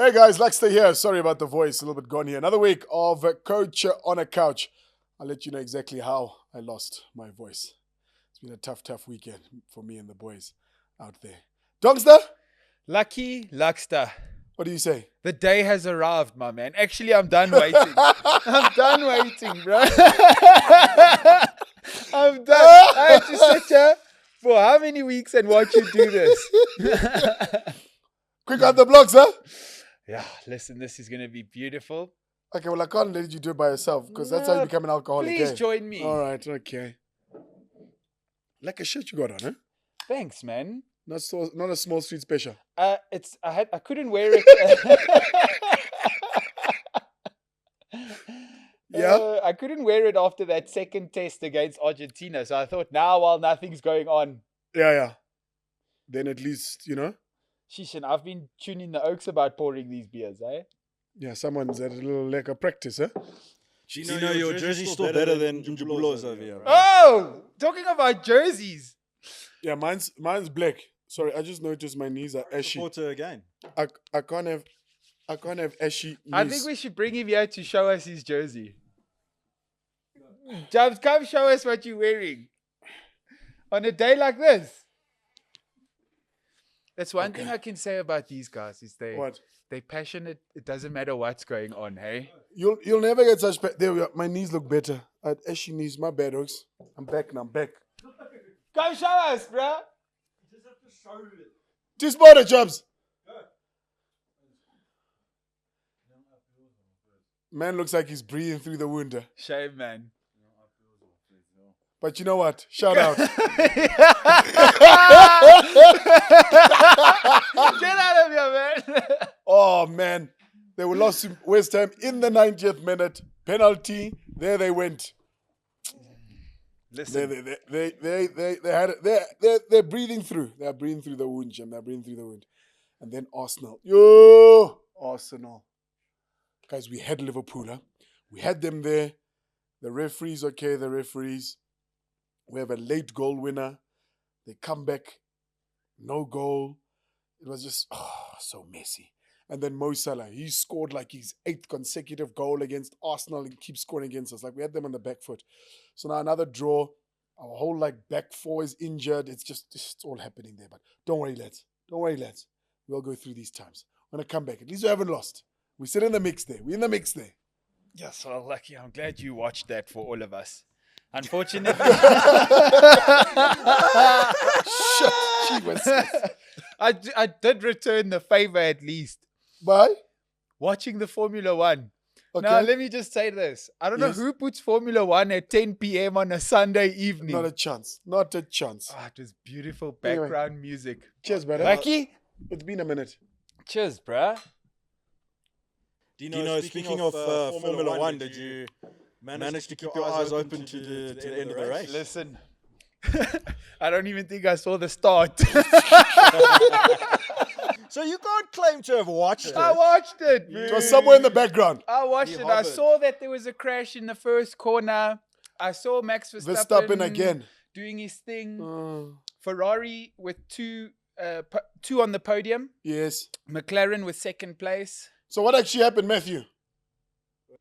Hey guys, Luxter here. Sorry about the voice, a little bit gone here. Another week of Coach on a Couch. I'll let you know exactly how I lost my voice. It's been a tough weekend for me and the boys out there. Donkster, Lucky Luxter. what do you say? The day has arrived, my man. Actually, I'm done waiting. I'm done waiting, bro. I'm done. I had to sit here for how many weeks and watch you do this? Quick on the blocks, huh? Yeah, listen, this is going to be beautiful. Okay, well, I can't let you do it by yourself because that's how you become an alcoholic. Please join me. All right, okay. Like a shirt you got on, huh? Thanks, man. Not a small street special. I couldn't wear it. Yeah? I couldn't wear it after that second test against Argentina. So I thought now, while nothing's going on. Yeah. Then at least, Sheesh, and I've been tuning the oaks about pouring these beers, eh? Yeah, someone's had a little lack of practice, huh? Gino, your jersey's still better than Njubul's over here. Right? Oh! Talking about jerseys. Yeah, mine's black. Sorry, I just noticed my knees are ashy. Supporter again. I can't have ashy knees. I think we should bring him here to show us his jersey. Jabs, come show us what you're wearing. On a day like this. That's one thing I can say about these guys is they're passionate. It doesn't matter what's going on, hey? You'll never get such there we are. My knees look better. I had ashy knees. My bad, dogs. I'm back now. I'm back. Come show us, bruh. You just have to show it. Just bought it, Jobs. Man looks like he's breathing through the wound. Shame, man. But you know what? Shout out. Get out of here, man. Oh, man. They were lost to West Ham in the 90th minute. Penalty. There they went. Listen. They had it. They're breathing through. They're breathing through the wound, Jim. They're breathing through the wound. And then Arsenal. Yo! Arsenal. Guys, we had Liverpool. Huh? We had them there. The referees, okay, the referees. We have a late goal winner. They come back. No goal. It was just, so messy. And then Mo Salah, he scored like his 8th consecutive goal against Arsenal and keeps scoring against us. Like we had them on the back foot. So now another draw. Our whole back four is injured. It's all happening there. But don't worry, lads. We'll go through these times. We're going to come back. At least we haven't lost. We sit in the mix there. We're in the mix there. Yes, well, lucky. I'm glad you watched that for all of us. Unfortunately. Shit. Gee, what's this? I did return the favor at least. Bye. Watching the Formula One. Okay. Now, let me just say this. I don't know who puts Formula One at 10 p.m. on a Sunday evening. Not a chance. Not a chance. It was beautiful background music. Cheers, brother. Lucky? It's been a minute. Cheers, bruh. Dino, speaking of Formula One, did you manage to keep your eyes open to the end of the race? Listen, I don't even think I saw the start. So you can't claim to have watched it. I watched it. It was somewhere in the background. I watched it. I saw that there was a crash in the first corner. I saw Max Verstappen again doing his thing. Ferrari with two on the podium. Yes. McLaren with second place. So what actually happened, Matthew?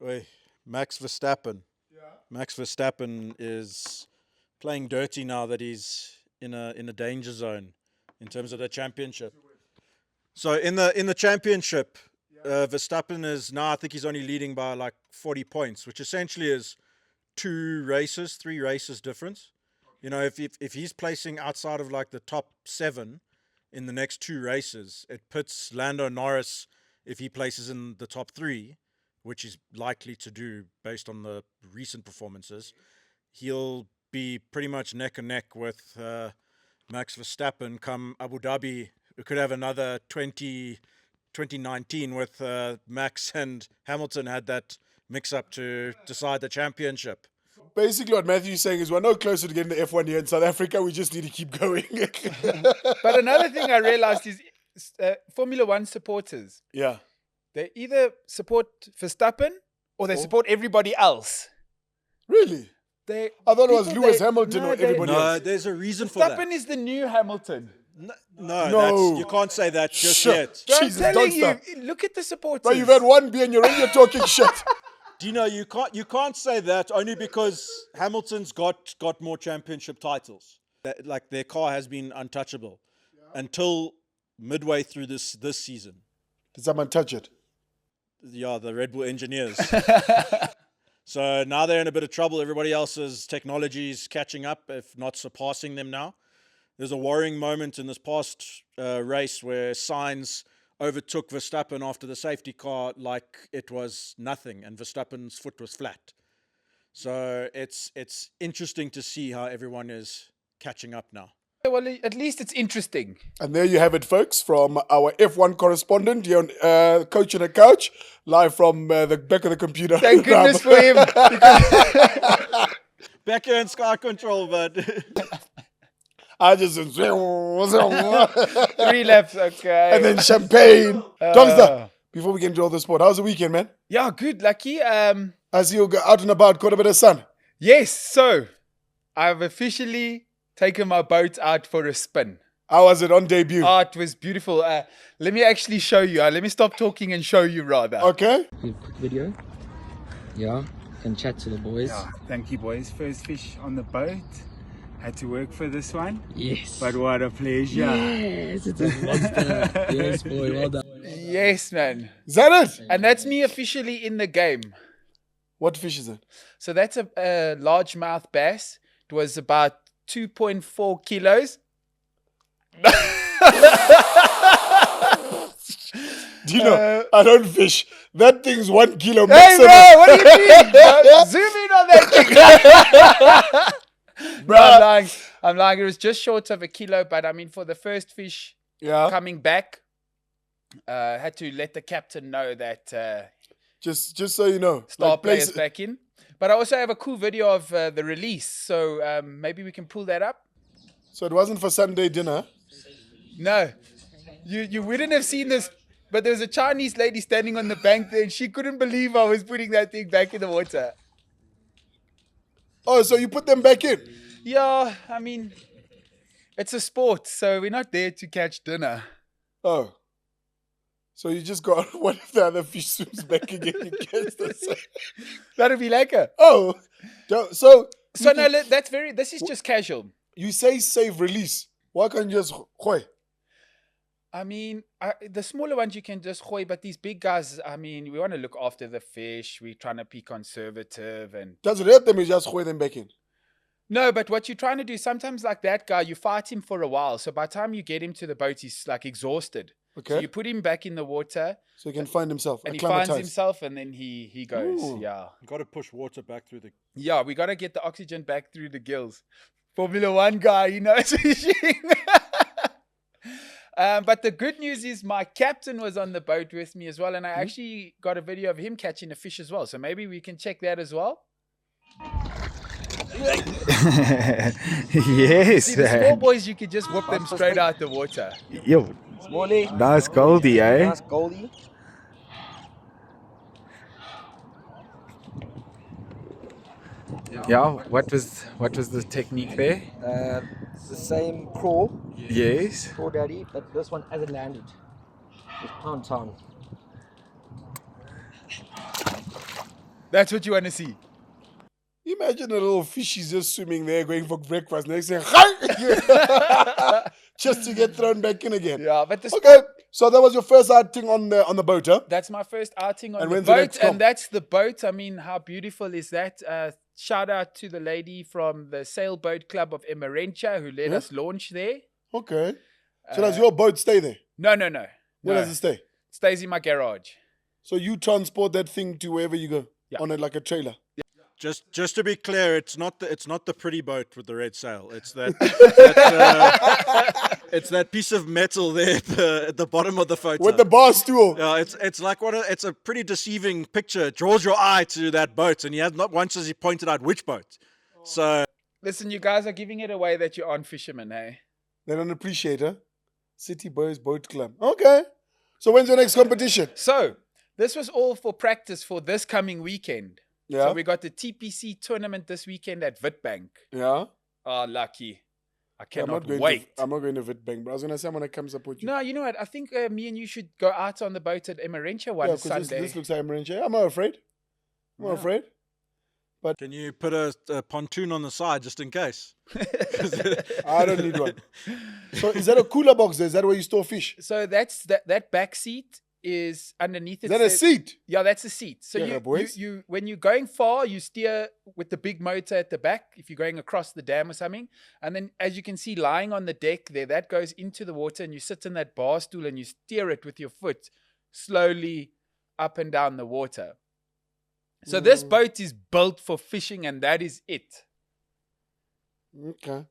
Wait, Max Verstappen. Yeah. Max Verstappen is playing dirty now that he's in a danger zone in terms of the championship. So in the championship, Verstappen is now, I think he's only leading by 40 points, which essentially is 3 races difference. You know, if he's placing outside of the top 7 in the next 2 races, it puts Lando Norris, if he places in the top 3, which he's likely to do based on the recent performances, he'll be pretty much neck and neck with Max Verstappen come Abu Dhabi. We could have another 2019 with Max and Hamilton had that mix-up to decide the championship. Basically what Matthew's saying is we're no closer to getting the F1 here in South Africa. We just need to keep going. But another thing I realized is Formula One supporters. Yeah. They either support Verstappen or they support everybody else. Really? I thought it was Lewis Hamilton or everybody else. No, there's a reason for that. Verstappen is the new Hamilton. No, you can't say that just Shit. yet. Bro, Jesus, I'm don't telling you, stop. look at the supporters. Bro, you've had one beer and you're already talking shit. Do you know you can't say that only because Hamilton's got more championship titles. Like their car has been untouchable until midway through this season. Did someone touch it? Yeah, the Red Bull engineers. So now they're in a bit of trouble. Everybody else's technology is catching up, if not surpassing them now. There's a worrying moment in this past race where Sainz overtook Verstappen after the safety car like it was nothing, and Verstappen's foot was flat. So it's interesting to see how everyone is catching up now. Well, at least it's interesting. And there you have it, folks, from our F1 correspondent here on Coach and a Couch, live from the back of the computer. Thank goodness for him. Back here in Sky Control, but I just 3 laps, okay. and then champagne. Donks, before we get into all the sport, how's the weekend, man? Yeah, good, lucky. I see you go out and about, caught a bit of sun. Yes, so I've officially taken my boat out for a spin. How was it on debut? Oh, it was beautiful. Let me actually show you. Let me stop talking and show you rather. Okay. Quick video. Yeah, can chat to the boys. Yeah, thank you, boys. First fish on the boat. Had to work for this one. Yes. But what a pleasure. Yes, it's a monster. Yes, boy, well done. Yes, man. Is that it? And that's me officially in the game. What fish is it? So that's a largemouth bass. It was about 2.4 kilos. Do you know, I don't fish. That thing's 1 kilo Hey, maximum. bro, what do you mean? Bro? Zoom in on that thing. Bro, I'm lying. It was just short of a kilo, but I mean, for the first fish Yeah. coming back, had to let the captain know that Just so you know. star like players places- back in. But I also have a cool video of the release, so maybe we can pull that up. So it wasn't for Sunday dinner. No, you wouldn't have seen this, but there was a Chinese lady standing on the bank there, and she couldn't believe I was putting that thing back in the water. Oh, so you put them back in? Yeah, I mean, it's a sport, so we're not there to catch dinner. Oh. So you just got, what if the other fish swims back again? You catch the same? That'd be lekker. Oh. So So no, this is just casual. you say save release. Why can't you just gooi? I mean, the smaller ones you can just gooi, but these big guys, I mean, we want to look after the fish. We're trying to be conservative and... Does it hurt them? You just gooi them back in. No, but what you're trying to do, sometimes like that guy, you fight him for a while. So by the time you get him to the boat, he's like exhausted. Okay. So you put him back in the water So he can find himself. and he finds acclimatise. himself and then he goes. Ooh. Yeah. you got to push water back through the. Yeah, we got to get the oxygen back through the gills. Formula One guy, he knows fishing. But the good news is my captain was on the boat with me as well. And I actually got a video of him catching a fish as well. So maybe we can check that as well. Yes, See, the small boys, you could just whoop them straight out the water. Yo, Smallie. nice Goldie, eh? Nice Goldie. Yeah, what was the technique there? It's the same crawl, Yes. crawl daddy, but this one hasn't landed. It's pound town. That's what you want to see. Imagine a little fishies just swimming there, going for breakfast. Next thing, just to get thrown back in again. Yeah, but the Okay, so that was your first outing on the boat, huh? That's my first outing on And the when's the boat, next comp? and that's the boat. I mean, how beautiful is that? Shout out to the lady from the Sailboat Club of Emerentia who let us launch there. Okay. So does your boat stay there? No. Where does it stay? Stays in my garage. So you transport that thing to wherever you go Yeah. on it like a trailer. Just to be clear, it's not the pretty boat with the red sail. It's that it's that piece of metal there at the bottom of the photo. With the bar stool. Yeah, it's like it's a pretty deceiving picture. It draws your eye to that boat, and he has not once has he pointed out which boat. So Listen, you guys are giving it away that you aren't fishermen, eh? They don't appreciate her. City Boys Boat Club. Okay. So when's your next competition? So, this was all for practice for this coming weekend. Yeah. So we got the TPC tournament this weekend at Witbank. Yeah. Oh, lucky. I I'm cannot not going wait. I'm not going to Witbank, but I was gonna say I'm gonna come support you. No, you know what? I think me and you should go out on the boat at Emerentia one Yeah, because Sunday. this looks like I'm I'm not afraid. I'm not afraid. Can you put a pontoon on the side just in case? I don't need one. So is that a cooler box there? Is that where you store fish? So that's that back seat is underneath it. Is that a says- seat? Yeah, that's a seat. So Yeah, boys. you when you're going far, you steer with the big motor at the back if you're going across the dam or something. And then as you can see lying on the deck there, that goes into the water and you sit in that bar stool and you steer it with your foot slowly up and down the water. So this boat is built for fishing and that is it. Okay.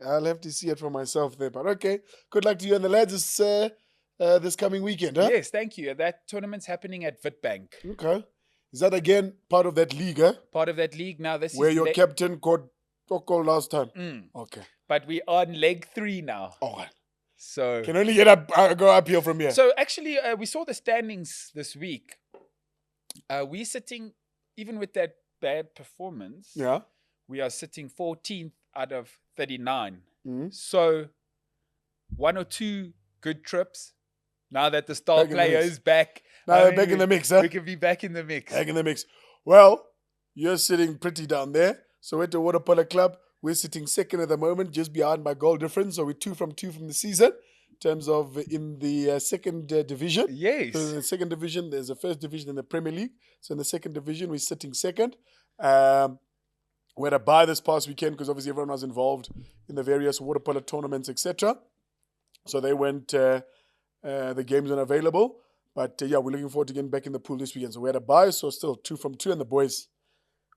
I'll have to see it for myself there. But okay. Good luck to you and the lads this coming weekend, huh? Yes, thank you. That tournament's happening at Witbank. Okay. Is that again part of that league, huh? Part of that league now. This Where is your captain caught Toko last time? Okay. but we are on leg 3 now. All right. So Can only get up, go up here from here. So actually, we saw the standings this week. We're sitting, even with that bad performance, yeah. we are sitting 14th out of 39. Mhm. So 1 or 2 good trips. Now that the star Back in the player mix. is back. Now I they're mean, back in the mix, huh? We can be back in the mix. Back in the mix. Well, you're sitting pretty down there. So at the Water Polo Club, we're sitting second at the moment, just behind by goal difference. So we're 2 from 2 from the season in terms of in the second division. Yes. So in the second division, there's a first division in the Premier League. So in the second division, we're sitting second. We had a bye this past weekend because obviously everyone was involved in the various water polo tournaments, etc. So they went, the games weren't available. But yeah, we're looking forward to getting back in the pool this weekend. So we had a bye, so still 2 from 2. And the boys,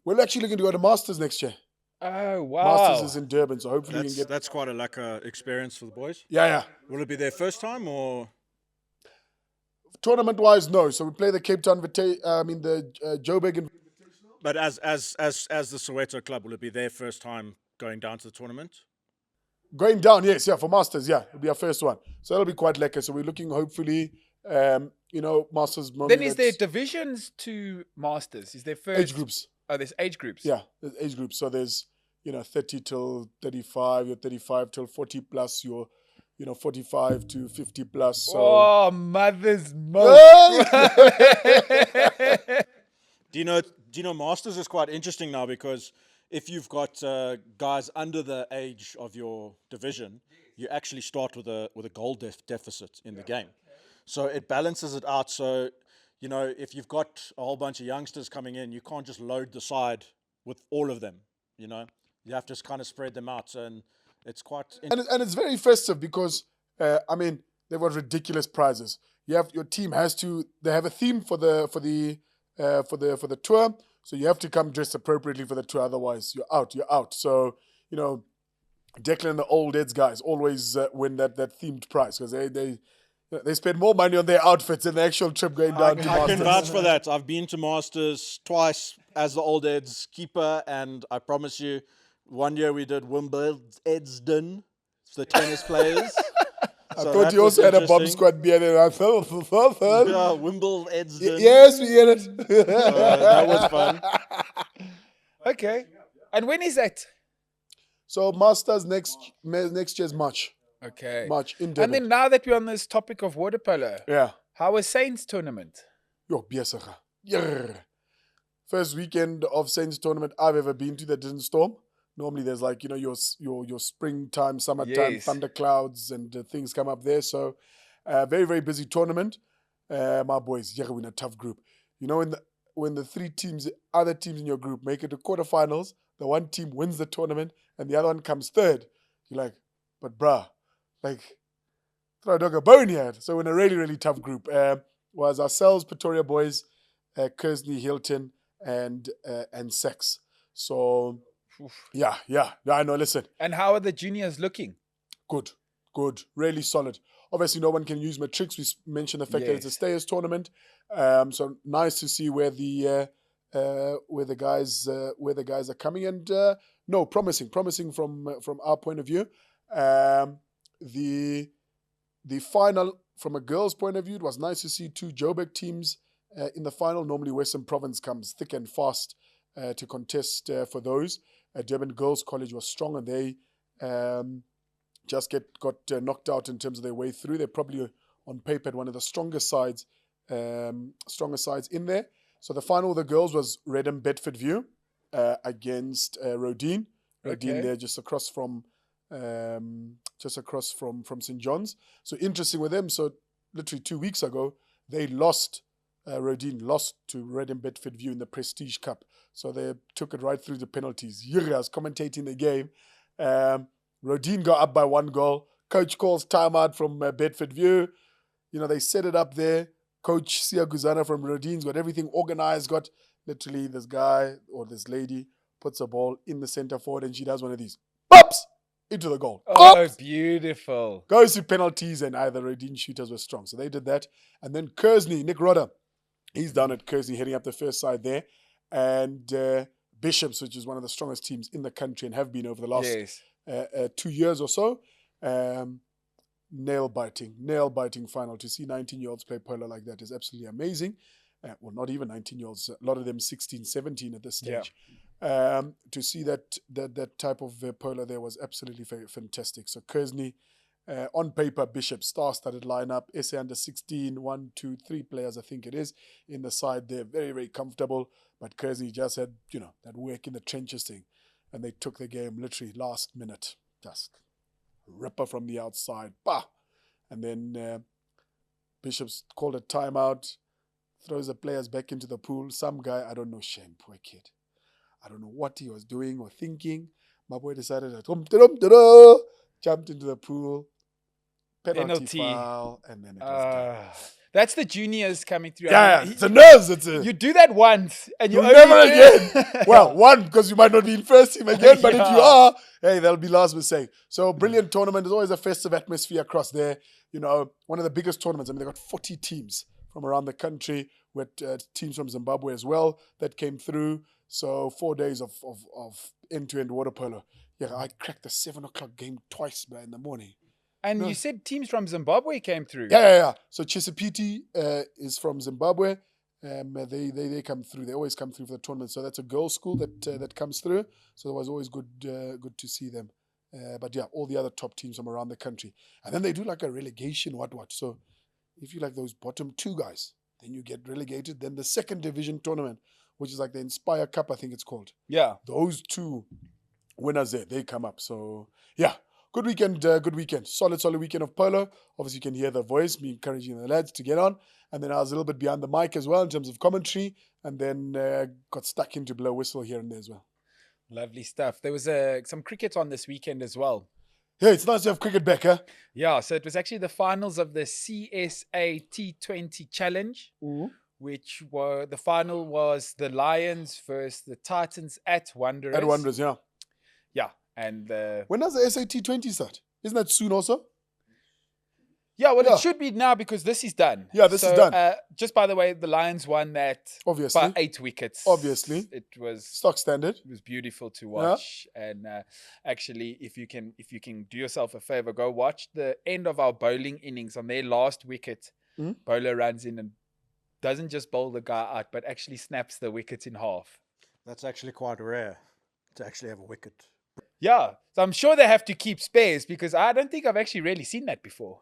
we're actually looking to go to Masters next year. Oh, wow. Masters is in Durban, so hopefully we can get... That's quite a lekker experience for the boys. Yeah. Will it be their first time or? Tournament-wise, no. So we play the Cape Town, the Joburg. But as the Soweto club, will it be their first time going down to the tournament? Going down, yes, yeah, for Masters, yeah. It'll be our first one. So that'll be quite lekker. So we're looking, hopefully, Masters... Then is there divisions to Masters? Is there first... Age groups. Oh, there's age groups. Yeah, there's age groups. So there's, 30 till 35, your 35 till 40 plus, your, 45 to 50 plus. So... Oh, mother's milk. Do you know Masters is quite interesting now because if you've got guys under the age of your division, you actually start with a goal deficit in the game. So it balances it out. So, if you've got a whole bunch of youngsters coming in, you can't just load the side with all of them, You have to kind of spread them out. And it's quite... And it's very festive because, they've got ridiculous prizes. Your team they have a theme for the tour. So you have to come dressed appropriately for the tour. Otherwise, you're out. So, Declan and the old Eds guys always win that themed prize because they spend more money on their outfits than the actual trip going down to I Masters. can vouch for that. I've been to Masters twice as the old Eds keeper, and I promise you, one year we did Wimbledon, the tennis players. I thought you also had a bomb squad beer there. I thought, Yeah, Wimbledon. yes, we had it. That was fun. Okay. And when is that? So Masters next year's March. Okay. March in Durban. And then now that we're on this topic of water polo, Yeah. how was Saints tournament? Yo, besig. Yerr. First weekend of Saints tournament I've ever been to that didn't storm. Normally there's like, your springtime, summertime, Yes. thunderclouds and things come up there. So very, very busy tournament. My boys, we're in a tough group. When the other teams in your group make it to quarterfinals, the one team wins the tournament and the other one comes third. You're like, but bruh, throw a dog a bone here. So in a really, really tough group. Was ourselves, Pretoria boys, Kersney, Hilton, and Sex. So, yeah, I know, listen. And how are the juniors looking? Good, really solid. Obviously, no one can use matrix. We mentioned the fact that it's a stayers tournament. So nice to see where the guys are coming. And promising from our point of view. The final, from a girl's point of view, it was nice to see 2 Joburg teams in the final. Normally, Western Province comes thick and fast to contest for those. Durban Girls College was strong, and they just got knocked out in terms of their way through. They're probably on paper one of the strongest sides in there. So the final of the girls was Redham Bedford View against Rodine. Rodine Okay. there just across from St. John's. So interesting with them. So literally 2 weeks ago, they lost. Rodine lost to Redham Bedford View in the Prestige Cup. So they took it right through the penalties. Yuri was commentating the game. Rodine got up by 1 goal. Coach calls timeout from Bedford View. They set it up there. Coach Sia Guzana from Rodine's got everything organized. Got literally this guy or this lady puts a ball in the center forward and she does one of these. Pops! Into the goal. Oh, Pops! beautiful. Goes to penalties and either Rodine shooters were strong. So they did that. And then Kersney, Nick Rodder, he's down at Kersney heading up the first side there. And Bishops, which is one of the strongest teams in the country and have been over the last Yes. 2 years or so. Nail-biting final. To see 19-year-olds play polo like that is absolutely amazing. Well, not even 19-year-olds. A lot of them 16, 17 at this stage. To see that type of polo there was absolutely fantastic. So Kersney, on paper, Bishop, star-studded lineup. SA under 16, 1, 2, 3 players, I think it is, in the side there. Very, very comfortable. But Kersney just had, that work in the trenches thing. And they took the game literally last minute. Just ripper from the outside. Bah! And then Bishop's called a timeout, throws the players back into the pool. Some guy, I don't know, shame, poor kid. I don't know what he was doing or thinking. My boy decided to jumped into the pool. Penalty foul, and then it was done. That's the juniors coming through. Yeah, I mean, it's a nerves. you do that once, and you You'll never only again. Well, one, because you might not be in first team again, but if you are, hey, that'll be last mistake. So brilliant tournament. There's always a festive atmosphere across there. One of the biggest tournaments. I mean, they've got 40 teams from around the country with teams from Zimbabwe as well that came through. So 4 days of end-to-end water polo. Yeah, I cracked the 7 o'clock game twice, man, in the morning. And you said teams from Zimbabwe came through. Yeah. So Chisipiti is from Zimbabwe. They come through. They always come through for the tournament. So that's a girls' school that comes through. So it was always good to see them. But yeah, all the other top teams from around the country. And then they do like a relegation, what. So if you like those bottom 2 guys, then you get relegated. Then the second division tournament, which is like the Inspire Cup, I think it's called. Yeah. Those 2 winners there, they come up. So yeah. Good weekend. Solid weekend of polo. Obviously, you can hear the voice, me encouraging the lads to get on. And then I was a little bit behind the mic as well in terms of commentary. And then got stuck into blow whistle here and there as well. Lovely stuff. There was some cricket on this weekend as well. Yeah, it's nice to have cricket back, huh? Yeah, so it was actually the finals of the CSA T20 Challenge, which the final was the Lions versus the Titans at Wanderers. At Wanderers, yeah. Yeah. And when does the SAT 20 start? Isn't that soon also? Yeah, well, it should be now because this is done. Yeah, this is done. Just by the way, the Lions won that obviously by 8 wickets. Obviously, it was stock standard. It was beautiful to watch. Yeah. And actually, if you can do yourself a favor, go watch the end of our bowling innings on their last wicket. Bowler runs in and doesn't just bowl the guy out, but actually snaps the wicket in half. That's actually quite rare to actually have a wicket. Yeah, so I'm sure they have to keep spares because I don't think I've actually really seen that before.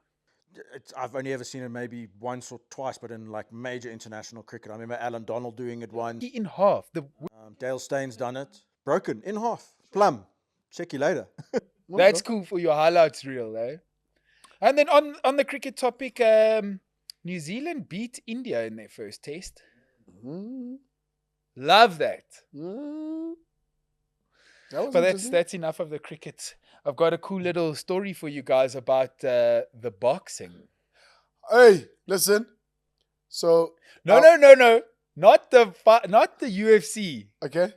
I've only ever seen it maybe once or twice, but in like major international cricket. I remember Alan Donald doing it once. In half. Dale Stein's done it. Broken in half. Plum. Check you later. That's cool for your highlights reel, eh? And then on the cricket topic, New Zealand beat India in their first test. Love that. But that's enough of the cricket. I've got a cool little story for you guys about the boxing. Hey, listen. So no, not the UFC. Okay.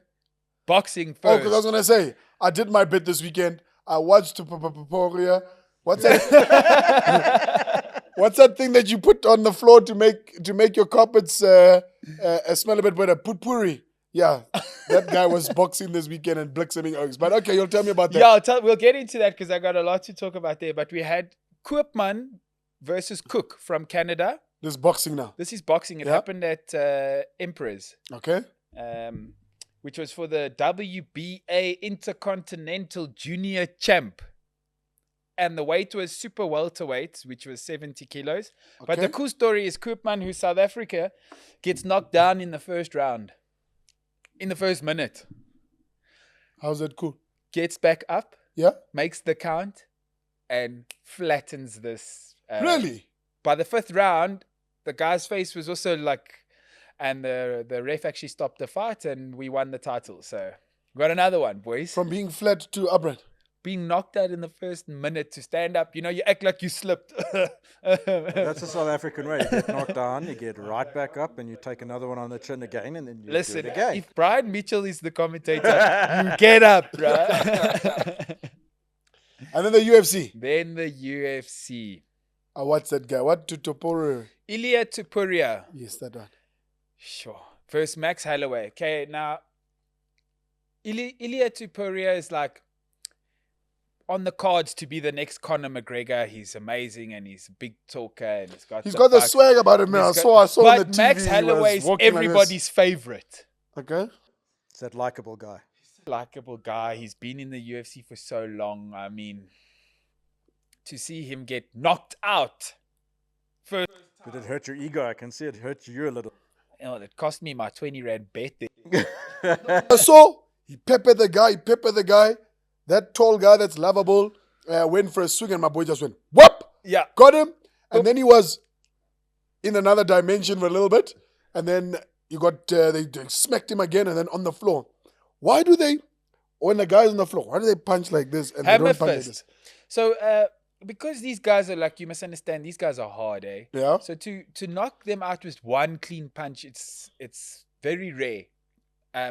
Boxing first. Oh, because I was gonna say I did my bit this weekend. I watched Poria. What's that? What's that thing that you put on the floor to make your carpets smell a bit better? Putpuri. Yeah, that guy was boxing this weekend and Blixeming Oaks. But okay, you'll tell me about that. Yeah, we'll get into that because I got a lot to talk about there. But we had Koopman versus Cook from Canada. This is boxing now. This is boxing. It happened at Emperor's. Okay. Which was for the WBA Intercontinental Junior Champ. and the weight was super welterweight, which was 70 kilos. But the Okay. cool story is Koopman, who's South Africa, gets knocked down in the first round, in the first minute. How's that cool? Gets back up, Yeah. makes the count, and flattens this. Really? By the fifth round, the guy's face was also like, and the ref actually stopped the fight, and we won the title. So we got another one, boys. From being flat to upright. Being knocked out in the first minute to stand up, you act like you slipped. That's the South African way. You get knocked down, you get right back up, and you take another one on the chin again, and then you Listen, do it again. if Brian Mitchell is the commentator, you get up, bro. And then the UFC. Then the UFC. What's that guy? What Tutoporo? Ilia Tupuria. Yes, that one. Sure. First, Max Holloway. Okay, now, Ilia Tupuria is like on the cards to be the next Conor McGregor. He's amazing and he's a big talker and He's got the fuck. swag about him, man. I He's saw on the But TV. Max he was Holloway is walking like this. everybody's favorite. Okay. It's that likable guy. Likeable guy. He's been in the UFC for so long. I mean, to see him get knocked out first. Did it hurt your ego? I can see it hurt you a little. It cost me my 20 Rand bet there. I saw he peppered the guy. That tall guy that's lovable went for a swing and my boy just went, whoop! Yeah. Got him. And then he was in another dimension for a little bit. And then you got, they smacked him again and then on the floor. Why do they, when the guy's on the floor, why do they punch like this and Hammer they don't punch like fist. this? So, because these guys are like, you must understand, these guys are hard, eh? Yeah. So to knock them out with one clean punch, it's very rare.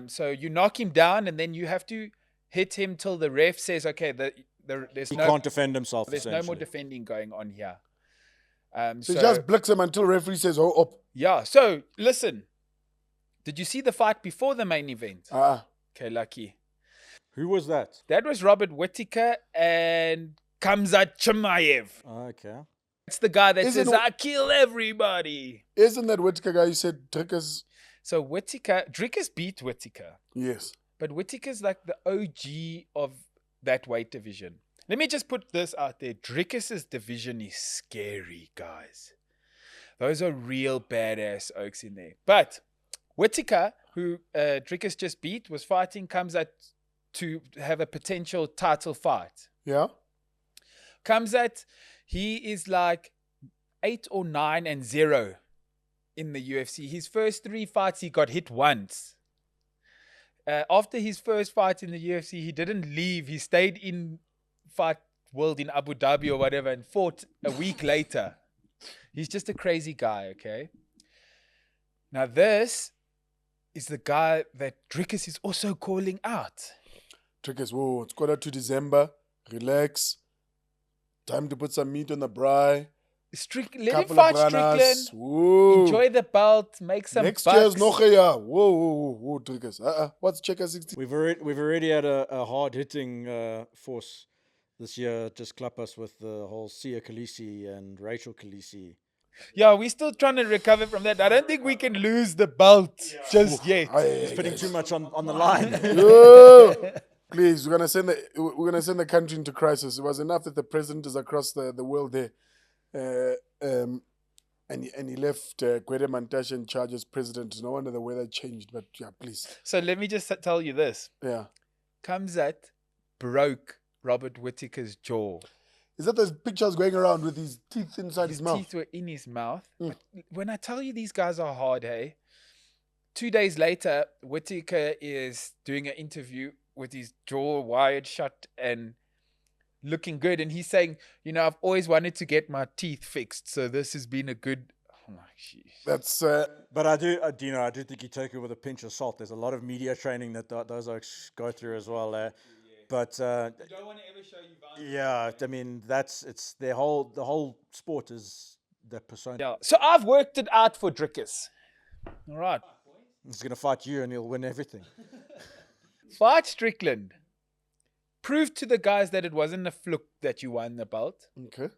So you knock him down and then you have to hit him till the ref says, okay, there's He no can't defend himself. there's no more essentially. defending going on here. So he just blicks him until referee says, oh, up. Yeah. So listen, did you see the fight before the main event? Okay, lucky. Who was that? That was Robert Whittaker and Khamzat Chimaev. Okay. It's the guy that Isn't says, I kill everybody. Isn't that Whittaker guy you said Drickers? So Drickers beat Whittaker. Yes. But Whittaker's like the OG of that weight division. Let me just put this out there. Drickers' division is scary, guys. Those are real badass oaks in there. But Whittaker, who Drickers just beat, was fighting Khamzat to have a potential title fight. Yeah. Khamzat, he is like 8-9-0 in the UFC. His first 3 fights, he got hit once. After his first fight in the UFC, he didn't leave. He stayed in Fight World in Abu Dhabi or whatever and fought a week later. He's just a crazy guy, okay? Now this is the guy that Drickers is also calling out. Drickers, whoa, it's quarter to December. Relax. Time to put some meat on the braai. Let him Couple fight of branas. Strickland. Whoa. Enjoy the belt. Make some Next bucks. year's nog een jaar. Whoa, Drickers. What's Checker 60? We've already had a hard hitting force this year. Just clap us with the whole Sia Khaleesi and Rachel Khaleesi. Yeah, we're still trying to recover from that. I don't think we can lose the belt just yet. He's putting too much on the line. Yo! Please, we're gonna send the country into crisis. It was enough that the president is across the world there, and he left Gwede Mantashe in charge as president. No wonder the weather changed. But yeah, please. So let me just tell you this. Yeah, Khamzat broke Robert Whittaker's jaw. is that those pictures going around with his teeth inside his mouth? Teeth were in his mouth. But when I tell you these guys are hard, hey? 2 days later, Whittaker is doing an interview with his jaw wired shut and looking good. And he's saying, I've always wanted to get my teeth fixed. So this has been a good... Oh, my jeez. That's But I do think you take it with a pinch of salt. There's a lot of media training that those oaks go through as well. But You don't want to ever show you violence. yeah, I mean it's the whole sport is the persona. Yeah. So I've worked it out for Drickers. All right. He's gonna fight you and he'll win everything. Fight Strickland. Prove to the guys that it wasn't a fluke that you won the belt. okay.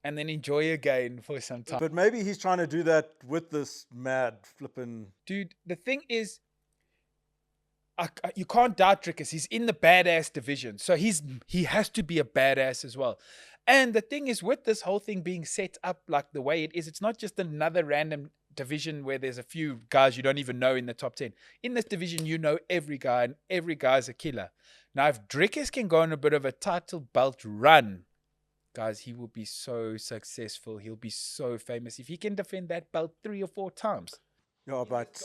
And then enjoy again for some time. But maybe he's trying to do that with this mad flipping. Dude, the thing is, you can't doubt Drickus. He's in the badass division. So he has to be a badass as well. And the thing is, with this whole thing being set up like the way it is, it's not just another random division where there's a few guys you don't even know in the top 10. In this division, you know every guy, and every guy's a killer. Now, if Drickus can go on a bit of a title belt run, guys, he will be so successful. He'll be so famous. If he can defend that belt 3 or 4 times. Yeah, but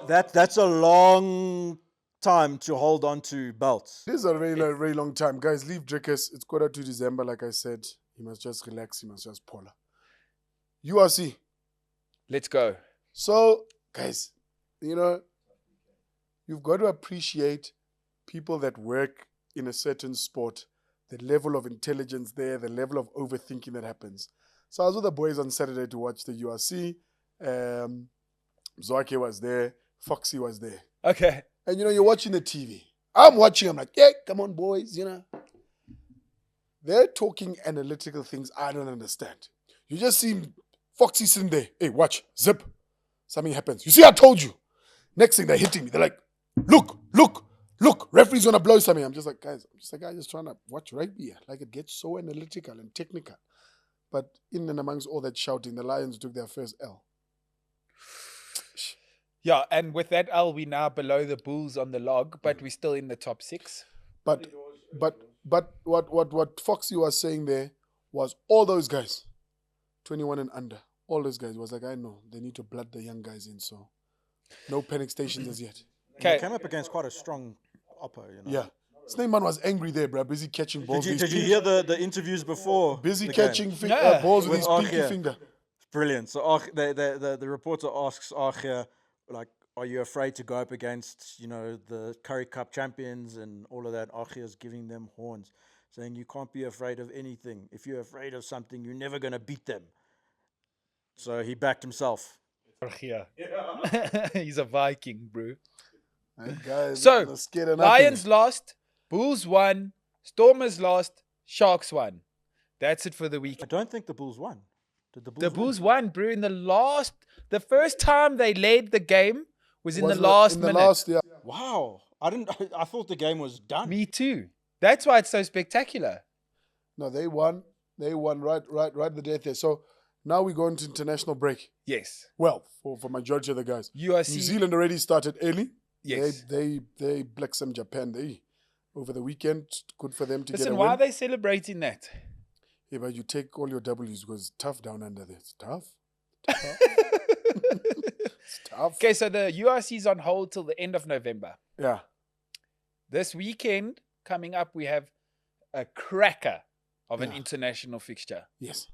that's a long time to hold on to belts. This is a very long time. Guys, leave Drickus. It's quarter to December, like I said. He must just relax. He must just polar. URC. Let's go. So, guys, you've got to appreciate people that work in a certain sport, the level of intelligence there, the level of overthinking that happens. So I was with the boys on Saturday to watch the URC. Zwake was there. Foxy was there. Okay. And, you're watching the TV. I'm watching. I'm like, yeah, come on, boys, They're talking analytical things I don't understand. You just see Foxy sitting there. Hey, watch. Zip. Something happens. You see, I told you. Next thing, they're hitting me. They're like, look. Referee's going to blow something. I'm just like, guys, I'm just trying to watch rugby here. Like, it gets so analytical and technical. But in and amongst all that shouting, the Lions took their first L. Yeah, and with that L, we're now below the Bulls on the log, but we're still in the top 6. But what Foxy was saying there was all those guys, 21 and under, all those guys was like, I know, they need to blood the young guys in, so no panic stations as yet. They came up against quite a strong oppo, Yeah. Snake-man was angry there, bro. Busy catching balls. Did you hear the interviews before? Busy the catching Yeah. balls with With his pinky Archia. finger. Brilliant. So the reporter asks Archia, like, are you afraid to go up against, the Curry Cup champions and all of that? Archia's giving them horns, saying you can't be afraid of anything. If you're afraid of something, you're never going to beat them. So he backed himself. Yeah. He's a Viking, bro. Right, guys, So, not scared of nothing. Lions lost, Bulls won, Stormers lost, Sharks won. That's it for the week. I don't think the Bulls won. Did the Bulls The win? Bulls won, bro. In the first time they led the game was in the Wasn't it last in the minute. last, yeah. Wow. I thought the game was done. Me too. That's why it's so spectacular. No, they won. They won right the death there. So now we go into international break. Yes. Well, for majority of the guys. URC. New Zealand already started early. Yes. They black some Japan. They over the weekend. Good for them to Listen, get a why win. are they celebrating that? Yeah, but you take all your W's because it's tough down under there. It's tough. It's tough. Okay, so the URC is on hold till the end of November. Yeah. This weekend, coming up, we have a cracker of an Yeah. international fixture. Yes.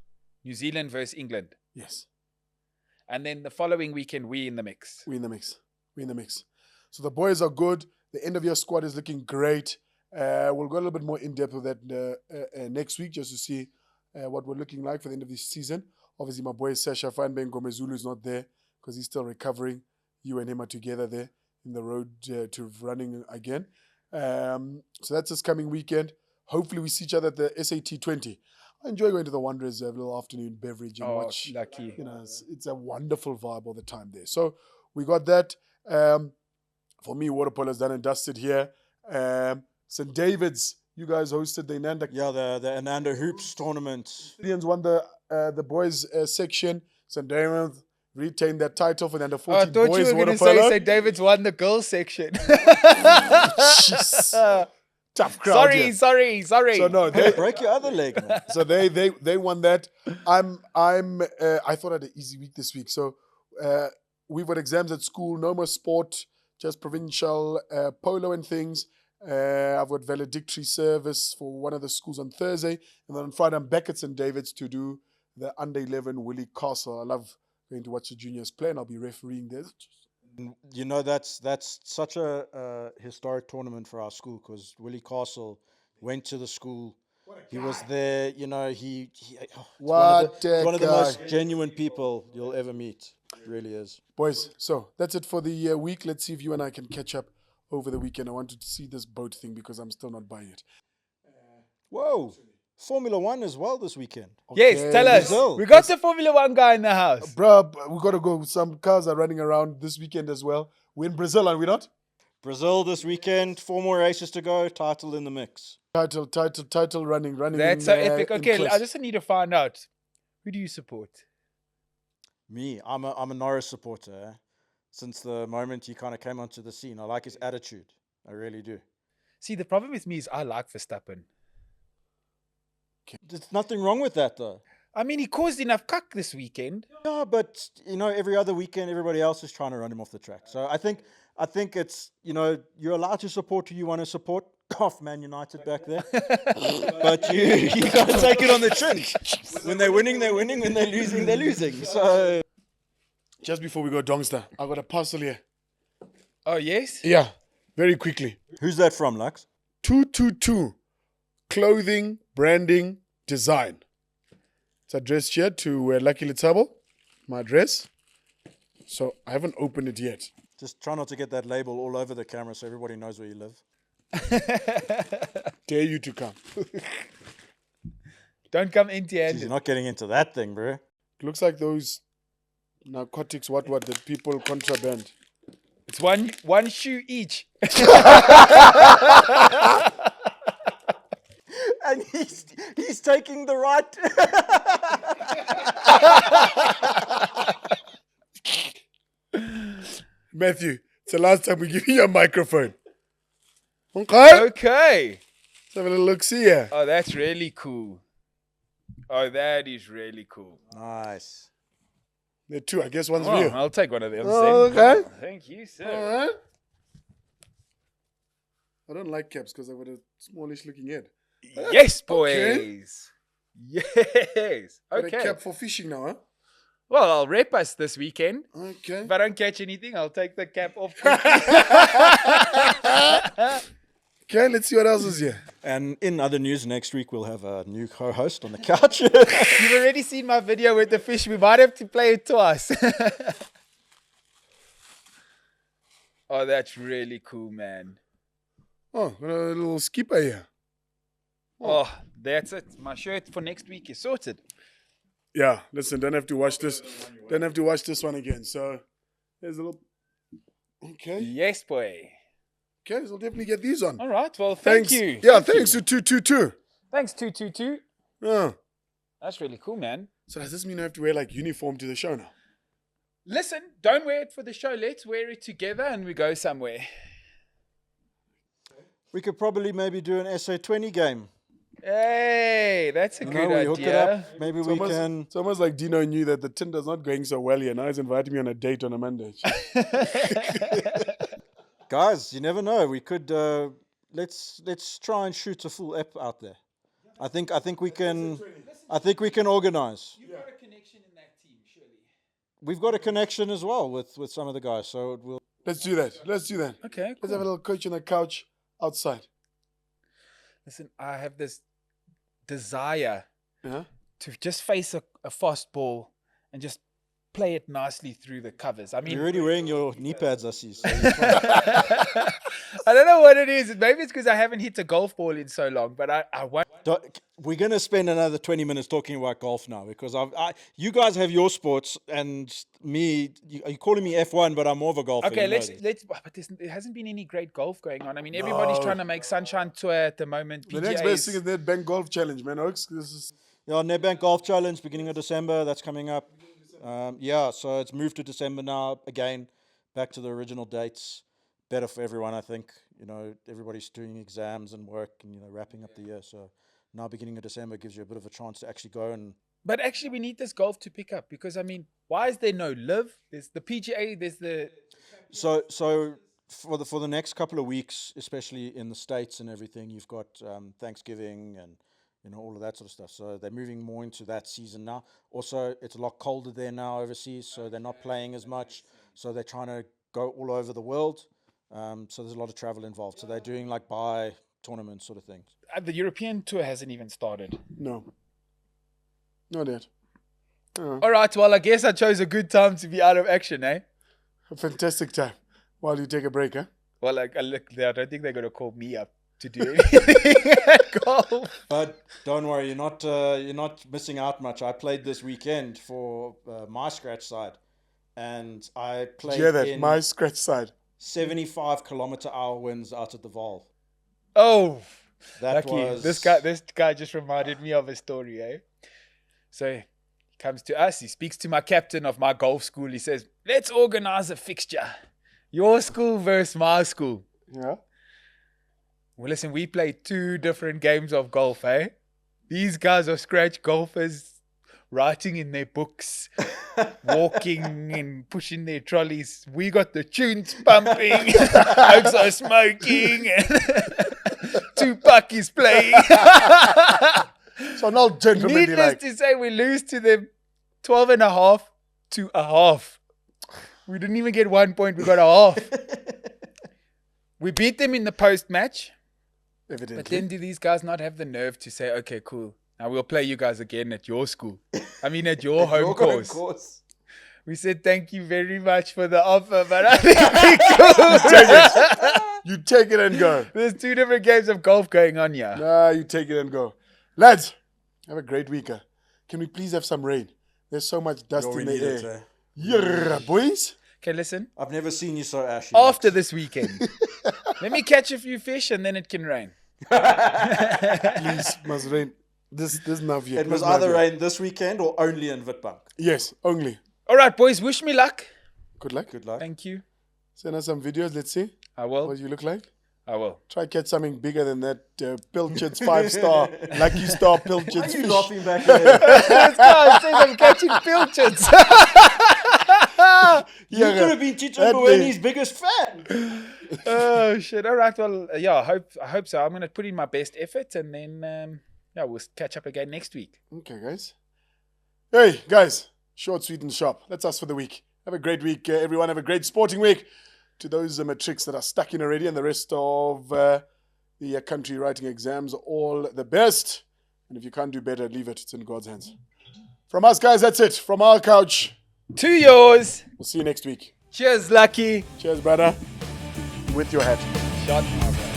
New Zealand versus England. Yes. And then the following weekend, we in the mix. We're in the mix. So the boys are good. The end of year squad is looking great. We'll go a little bit more in depth with that next week just to see what we're looking like for the end of this season. Obviously, my boy Sasha Feinberg Gomezulu is not there because he's still recovering. You and him are together there in the road to running again. So that's this coming weekend. Hopefully, we see each other at the SAT 20. I enjoy going to the Wanderers, have a little afternoon beverage and watch. Lucky. It's a wonderful vibe all the time there. So we got that. For me, water polo is done and dusted here. St. David's, you guys hosted the Inanda. Yeah, the Ananda Hoops tournament. Indians won the boys section. St. David's retained that title for the under Oh, 14 I thought boys you were water going to say polo. St. David's won the girls section. Jeez. Tough crowd here. Sorry. So no, they Break your other leg, man. so they won that. I thought I had an easy week this week. So we've got exams at school, no more sport, just provincial polo and things. I've got valedictory service for one of the schools on Thursday, and then on Friday I'm back at St. David's to do the under 11 Willie Castle. I love going to watch the juniors play, and I'll be refereeing there. You know, that's such a historic tournament for our school because Willie Castle went to the school. He was there, you know, he's one of the most genuine people you'll ever meet. It really is. Boys, so that's it for the week. Let's see if you and I can catch up over the weekend. I wanted to see this boat thing because I'm still not buying it. Whoa. Formula One as well this weekend. Yes, Okay, tell us. Brazil. We got the Formula One guy in the house. Bruh, we got to go. Some cars are running around this weekend as well. We're in Brazil, are we not? Brazil this weekend. 4 more races to go. Title in the mix. Title running. That's in, so epic. in Okay, I close. just need to find out. Who do you support? Me, I'm a Norris supporter. Since the moment he kind of came onto the scene, I like his attitude. I really do. See, the problem with me is I like Verstappen. There's nothing wrong with that, though. I mean, he caused enough cuck this weekend. Yeah, but every other weekend, everybody else is trying to run him off the track. So I think it's you're allowed to support who you want to support. Off Man United back there, but you got to take it on the chin. When they're winning, they're winning. When they're losing. So Just before we go, Donkster, I got a parcel here. Oh, yes? Yeah, very quickly. who's that from, Lux? 222 clothing, branding, design. It's addressed here to Lucky Little, my address. So I haven't opened it yet. Just try not to get that label all over the camera so everybody knows where you live. Dare you to come. Don't come Jeez, empty-handed. you're not getting into that thing, bro. It looks like those narcotics, what that people contraband. It's one shoe each. And he's taking the right. Matthew, it's the last time we give you a microphone. Okay. Okay. Let's have a little look see here. Oh, that's really cool. Oh, that is really cool. Nice. There are two. I guess one's for Oh, you. I'll take one of them. Oh, then. okay. Thank you, sir. All right. I don't like caps because I've got a smallish looking head. Yes, Okay. boys. Yes. Got a Okay. cap for fishing now, huh? Well, I'll rep us this weekend. Okay. If I don't catch anything, I'll take the cap off. Okay, let's see what else is here. And in other news, next week we'll have a new co-host on the couch. You've already seen my video with the fish. We might have to play it twice. Oh, that's really cool, man. Oh, got a little skipper here. Oh, that's it. My shirt for next week is sorted. Yeah, listen, don't have to watch this. Don't have to watch this one again. So there's a little. Okay. Yes, boy. Okay, so I'll definitely get these on. All right. Well, thank you. Yeah, thanks to 222. Thanks, 222. Oh. That's really cool, man. So does this mean I have to wear like uniform to the show now? Listen, don't wear it for the show. Let's wear it together and we go somewhere. We could probably maybe do an SA20 game. Hey, that's a good We hook it idea. up. Maybe we can. It's almost like Dino knew that the Tinder's not going so well here. Now he's inviting me on a date on a Monday. Guys, you never know. We could let's try and shoot a full ep out there. I think we can organize. You've got a connection in that team, surely. We've got a connection as well with some of the guys, so it will. Let's do that. Let's do that. Okay, Let's have a little coach on the couch outside. Listen, I have this desire Yeah. to just face a fast ball and just play it nicely through the covers. I mean, You're already wearing your knee pads, I see. So I don't know what it is. Maybe it's because I haven't hit a golf ball in so long, but I want. we're going to spend another 20 minutes talking about golf now because you guys have your sports and me. You're calling me F1, but I'm more of a golfer. Okay, you know let's. this. But there hasn't been any great golf going on. I mean, everybody's trying to make Sunshine Tour at the moment. The next best thing is that Bank Golf Challenge, man. Oaks, this is Yeah, Nedbank Golf Challenge, beginning of December. That's coming up. So it's moved to December now. Again, back to the original dates. Better for everyone, I think. Everybody's doing exams and work and wrapping up the year. So now, beginning of December gives you a bit of a chance to actually go and. But actually, we need this golf to pick up because I mean, why is there no live? There's the PGA. There's the. So for the next couple of weeks, especially in the States and everything, you've got Thanksgiving and all of that sort of stuff. So they're moving more into that season now. Also, it's a lot colder there now overseas, so they're not playing as much. So they're trying to go all over the world. So there's a lot of travel involved. So they're doing like buy tournaments sort of things. The European tour hasn't even started. no. Not yet. Oh, All right. Well, I guess I chose a good time to be out of action, eh? a fantastic time while you take a break, huh? Well, like, I don't think they're going to call me up to do anything at golf. But don't worry, you're not missing out much. I played this weekend for my scratch side, and I played. Did you hear that? in My scratch side. 75-kilometer-hour winds out at the Vaal. Oh, That lucky. was This guy just reminded me of a story, eh? So he comes to us. He speaks to my captain of my golf school. He says, "Let's organize a fixture. Your school versus my school." Yeah. Well, listen, we played 2 different games of golf, eh? These guys are scratch golfers, writing in their books, walking and pushing their trolleys. We got the tunes pumping, folks are smoking, and Tupac is playing. So not gentlemanly Needless like. to say, we lose to them 12.5 to a half. We didn't even get 1 point, we got a half. We beat them in the post-match. Evidently. But then do these guys not have the nerve to say, okay, cool, now we'll play you guys again at your school? I mean, at your home course. We said, thank you very much for the offer, but I think we cool. You take it and go. There's 2 different games of golf going on here. Nah, you take it and go. Lads, have a great week. Can we please have some rain? There's so much dust We in the need it, air. eh? Yeah, boys. Okay, listen. I've never seen you so ashy. After this weekend, let me catch a few fish and then it can rain. Please, must rain. This Navia. It must either rain this weekend or only in Witbank. Yes, only. All right, boys, wish me luck. Good luck. Good luck. Thank you. Send us some videos. Let's see I will. what you look like. I will. Try catch something bigger than that Pilchards 5-star, Lucky Star Pilchards Why are you fish. laughing back there? This guy says I'm catching pilchards. You could have been Tito Mbowene's biggest fan. Oh shit! All right. Well, yeah. I hope so. I'm gonna put in my best effort, and then we'll catch up again next week. Okay, guys. Hey, guys. Short, sweet, and sharp. That's us for the week. Have a great week, everyone. Have a great sporting week. To those matrics that are stuck in already and the rest of the country writing exams, all the best. And if you can't do better, leave it. It's in God's hands. From us, guys, that's it. From our couch. To yours. We'll see you next week. Cheers, Lucky. Cheers, brother. With your hat. Shot, my brother.